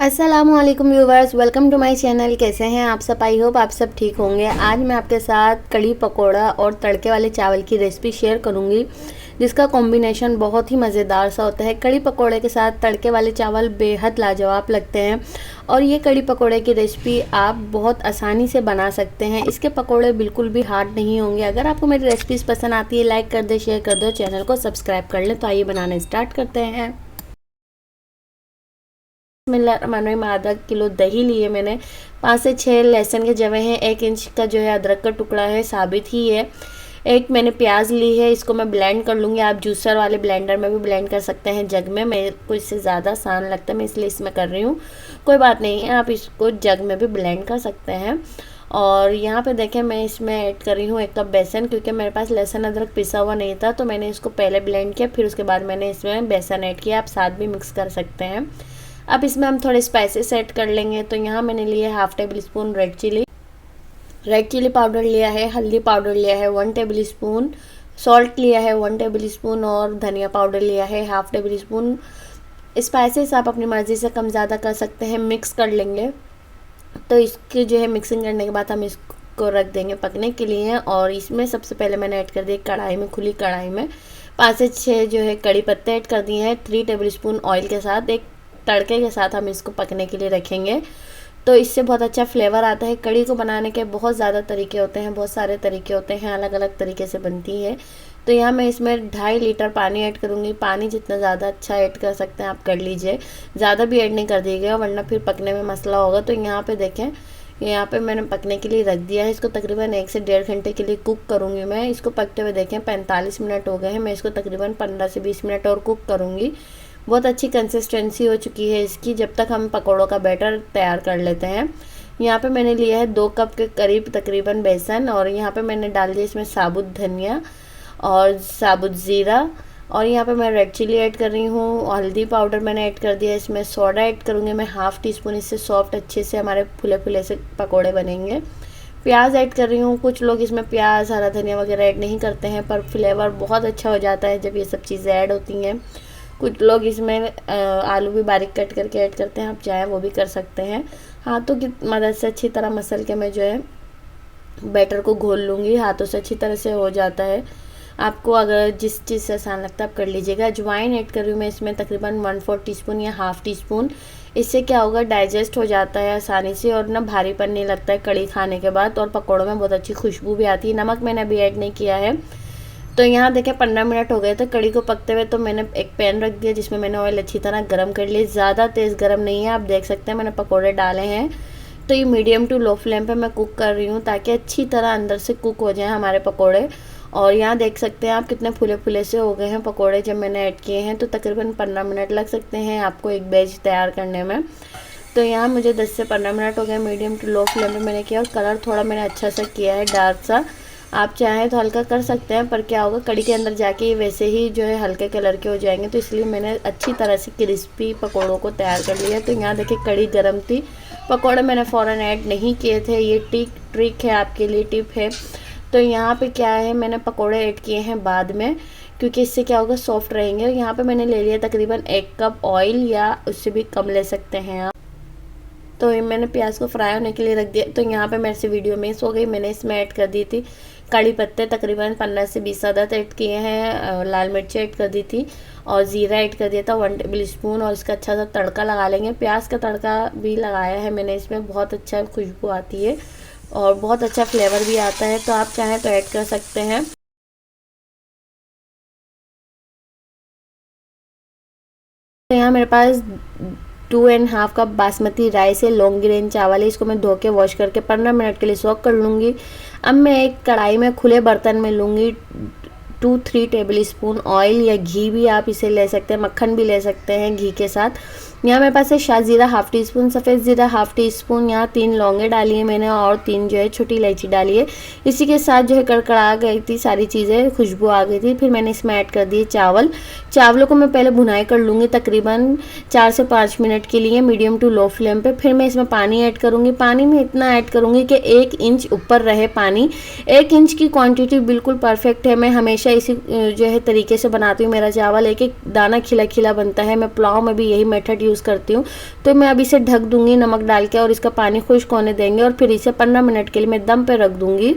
अस्सलामुअलैकुम viewers, welcome to my channel. कैसे हैं आप सब? आई होप आप सब ठीक होंगे। आज मैं आपके साथ कड़ी पकोड़ा और तड़के वाले चावल की रेसिपी शेयर करूंगी, जिसका कॉम्बिनेशन बहुत ही मज़ेदार सा होता है। कड़ी पकोड़े के साथ तड़के वाले चावल बेहद लाजवाब लगते हैं और ये कड़ी पकोड़े की रेसिपी आप बहुत आसानी से बना सकते हैं। इसके पकोड़े बिल्कुल भी हार्ड नहीं होंगे। अगर आपको मेरी रेसिपीज़ पसंद आती है, लाइक कर दे, शेयर कर दो, चैनल को सब्सक्राइब कर लें। तो आइए बनाना स्टार्ट करते हैं। बिस्मिल्लाहिर्रहमानिर्रहीम। आधा किलो दही लिए मैंने, 5 से 6 लहसुन के जवे हैं, 1 इंच का जो है अदरक का टुकड़ा है, साबित ही है। एक मैंने प्याज ली है, इसको मैं ब्लेंड कर लूँगी। आप जूसर वाले ब्लेंडर में भी ब्लेंड कर सकते हैं, जग में। मेरे को इससे ज़्यादा आसान लगता है, मैं इसलिए इसमें कर रही हूँ। कोई बात नहीं है, आप इसको जग में भी ब्लेंड कर सकते हैं। और यहाँ पे देखें, मैं इसमें ऐड कर रही हूँ 1 कप बेसन, क्योंकि मेरे पास लहसुन अदरक पिसा हुआ नहीं था, तो मैंने इसको पहले ब्लेंड किया, फिर उसके बाद मैंने इसमें बेसन ऐड किया। आप साथ भी मिक्स कर सकते हैं। अब इसमें हम थोड़े स्पाइसेस ऐड कर लेंगे। तो यहाँ मैंने लिया है 1/2 tablespoon red chilli powder लिया है, हल्दी पाउडर लिया है 1 टेबल स्पून, सॉल्ट लिया है 1 टेबल स्पून और धनिया पाउडर लिया है 1/2 टेबल स्पून। स्पाइसेस आप अपनी मर्ज़ी से कम ज़्यादा कर सकते हैं। मिक्स कर लेंगे। तो इसकी जो है मिक्सिंग करने के बाद हम इसको रख देंगे पकने के लिए। और इसमें सबसे पहले मैंने ऐड कर दिया कढ़ाई में, खुली कढ़ाई में 5 से 6 जो है कड़ी पत्ते ऐड कर दिए हैं। 3 टेबल स्पून ऑयल के साथ, एक तड़के के साथ हम इसको पकने के लिए रखेंगे। तो इससे बहुत अच्छा फ्लेवर आता है। कड़ी को बनाने के बहुत ज़्यादा तरीके होते हैं, बहुत सारे तरीके होते हैं, अलग अलग तरीके से बनती है। तो यहाँ मैं इसमें 2.5 लीटर पानी ऐड करूँगी। पानी जितना ज़्यादा अच्छा ऐड कर सकते हैं आप कर लीजिए, ज़्यादा भी ऐड नहीं कर दीजिएगा वरना फिर पकने में मसला होगा। तो यहाँ पे देखें, यहाँ पे मैंने पकने के लिए रख दिया है। इसको तकरीबन 1 से 1.5 घंटे के लिए कुक करूँगी मैं। इसको पकते हुए देखें 45 मिनट हो गए हैं। मैं इसको तकरीबन 15 से 20 मिनट और कुक करूँगी। बहुत अच्छी कंसिस्टेंसी हो चुकी है इसकी, जब तक हम पकौड़ों का बैटर तैयार कर लेते हैं। यहाँ पे मैंने लिया है 2 कप के करीब तकरीबन बेसन, और यहाँ पे मैंने डाल दिया इसमें साबुत धनिया और साबुत ज़ीरा, और यहाँ पे मैं रेड चिली ऐड कर रही हूँ। हल्दी पाउडर मैंने ऐड कर दिया। इसमें सोडा ऐड करूँगी मैं 1/2 टीस्पून। इससे सॉफ्ट अच्छे से हमारे फुले फुले से पकौड़े बनेंगे। प्याज ऐड कर रही हूँ। कुछ लोग इसमें प्याज, हरा धनिया वगैरह ऐड नहीं करते हैं, पर फ्लेवर बहुत अच्छा हो जाता है जब ये सब चीज़ें ऐड होती हैं। कुछ लोग इसमें आलू भी बारीक कट करके ऐड करते हैं, आप चाहें वो भी कर सकते हैं। हाथों की मदद से अच्छी तरह मसल के मैं जो है बैटर को घोल लूँगी। हाथों से अच्छी तरह से हो जाता है। आपको अगर जिस चीज़ से आसान लगता है आप कर लीजिएगा। अजवाइन ऐड कर रही हूँ मैं इसमें तकरीबन 1/4 टीस्पून या 1/2 टीस्पून। इससे क्या होगा, डाइजेस्ट हो जाता है आसानी से और ना भारीपन नहीं लगता है कड़ी खाने के बाद, और पकौड़ों में बहुत अच्छी खुशबू भी आती है। नमक मैंने अभी ऐड नहीं किया है। तो यहाँ देखें 15 मिनट हो गए थे कड़ी को पकते हुए। तो मैंने एक पैन रख दिया जिसमें मैंने ऑयल अच्छी तरह गर्म कर लिया। ज़्यादा तेज़ गर्म नहीं है, आप देख सकते हैं मैंने पकोड़े डाले हैं। तो ये मीडियम टू लो फ्लेम पे मैं कुक कर रही हूँ, ताकि अच्छी तरह अंदर से कुक हो जाए हमारे पकोड़े। और यहाँ देख सकते हैं आप कितने फुले फुले से हो गए हैं पकोड़े जब मैंने ऐड किए हैं। तो तकरीबन 15 मिनट लग सकते हैं आपको एक बैच तैयार करने में। तो यहाँ मुझे 10 से 15 मिनट हो गए मीडियम टू लो फ्लेम पे मैंने किया। और कलर थोड़ा मैंने अच्छा सा किया है, डार्क सा। आप चाहें तो हल्का कर सकते हैं, पर क्या होगा, कड़ी के अंदर जाके वैसे ही जो है हल्के कलर के हो जाएंगे। तो इसलिए मैंने अच्छी तरह से क्रिस्पी पकोड़ों को तैयार कर लिया। तो यहाँ देखिए कड़ी गर्म थी, पकोड़े मैंने फ़ौरन ऐड नहीं किए थे। ये ट्रिक है आपके लिए, टिप है। तो यहाँ पे क्या है, मैंने पकोड़े ऐड किए हैं बाद में, क्योंकि इससे क्या होगा, सॉफ्ट रहेंगे। यहाँ पे मैंने ले लिया तकरीबन 1 कप ऑयल, या उससे भी कम ले सकते हैं आप। तो मैंने प्याज को फ्राई होने के लिए रख दिया। तो यहाँ पे मेरे से वीडियो मिस हो गई, मैंने इसमें ऐड कर दी थी कड़ी पत्ते तकरीबन 15 से 20 अदद ऐड किए हैं। लाल मिर्च ऐड कर दी थी और ज़ीरा ऐड कर दिया था 1 टेबल स्पून। और इसका अच्छा सा तड़का लगा लेंगे। प्याज का तड़का भी लगाया है मैंने इसमें, बहुत अच्छा खुशबू आती है और बहुत अच्छा फ्लेवर भी आता है। तो आप चाहें तो ऐड कर सकते हैं। तो यहाँ मेरे पास 2.5 कप बासमती राइस है, लॉन्ग ग्रेन चावल है। इसको मैं धो के वॉश करके 15 मिनट के लिए सोक कर लूँगी। अब मैं एक कढ़ाई में खुले बर्तन में लूँगी 2-3 टेबल स्पून ऑयल, या घी भी आप इसे ले सकते हैं, मक्खन भी ले सकते हैं घी के साथ। यहाँ मेरे पास है शाह ज़ीरा 1/2 टीस्पून, सफ़ेद ज़ीरा 1/2 टीस्पून। यहाँ 3 लौंगे डाली है मैंने और 3 जो है छोटी इलायची डाली है। इसी के साथ जो है कड़कड़ा गई थी सारी चीज़ें, खुशबू आ गई थी। फिर मैंने इसमें ऐड कर दिए चावलों को मैं पहले भुनाई कर लूँगी तकरीबन 4 से 5 मिनट के लिए मीडियम टू लो फ्लेम पे। फिर मैं इसमें पानी ऐड करूँगी। पानी में इतना ऐड करूँगी कि 1 इंच ऊपर रहे पानी। 1 इंच की क्वांटिटी बिल्कुल परफेक्ट है। मैं हमेशा इसी जो है तरीके से बनाती हूँ। मेरा चावल एक एक दाना खिला खिला बनता है। मैं पुलाव में भी यही मेथड यूज़ करती हूँ। तो मैं अब इसे ढक दूँगी नमक डाल के और इसका पानी खुश्क होने देंगे और फिर इसे 15 मिनट के लिए मैं दम पे रख दूँगी।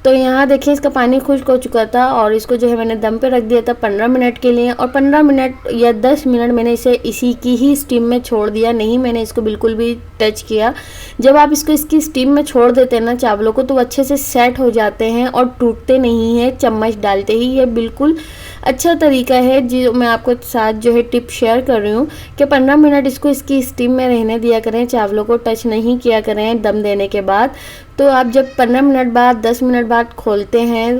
तो यहाँ देखिए इसका पानी खुश्क हो चुका था और इसको जो है मैंने दम पे रख दिया था 15 मिनट के लिए, और 15 मिनट या 10 मिनट मैंने इसे इसी की ही स्टीम में छोड़ दिया, नहीं मैंने इसको बिल्कुल भी टच किया। जब आप इसको इसकी स्टीम में छोड़ देते हैं ना चावलों को, तो वो अच्छे से सेट हो जाते हैं और टूटते नहीं हैं चम्मच डालते ही। ये बिल्कुल अच्छा तरीका है जो मैं आपको साथ जो है टिप शेयर कर रही हूँ कि 15 मिनट इसको इसकी स्टीम में रहने दिया करें, चावलों को टच नहीं किया करें दम देने के बाद। तो आप जब 15 मिनट बाद 10 मिनट बाद खोलते हैं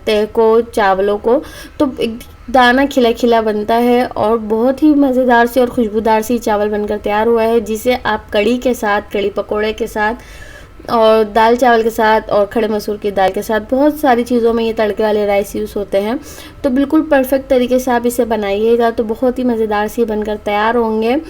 तह को, चावलों को, तो एक दाना खिला खिला बनता है और बहुत ही मज़ेदार सी और खुशबूदार सी चावल बनकर तैयार हुआ है, जिसे आप कड़ी के साथ, कड़ी पकोड़े के साथ और दाल चावल के साथ और खड़े मसूर की दाल के साथ, बहुत सारी चीज़ों में ये तड़के वाले राइस यूज़ होते हैं। तो बिल्कुल परफेक्ट तरीके से आप इसे बनाइएगा तो बहुत ही मज़ेदार सी बनकर तैयार होंगे।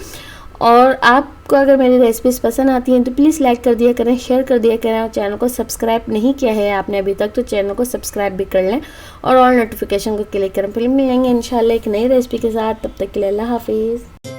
और आपको अगर मेरी रेसिपीज़ पसंद आती हैं तो प्लीज़ लाइक कर दिया करें, शेयर कर दिया करें, और चैनल को सब्सक्राइब नहीं किया है आपने अभी तक तो चैनल को सब्सक्राइब भी कर लें और ऑल नोटिफिकेशन को क्लिक करें। फिर मिलेंगे इंशाल्लाह एक नई रेसिपी के साथ, तब तक के लिए अल्लाह हाफिज़।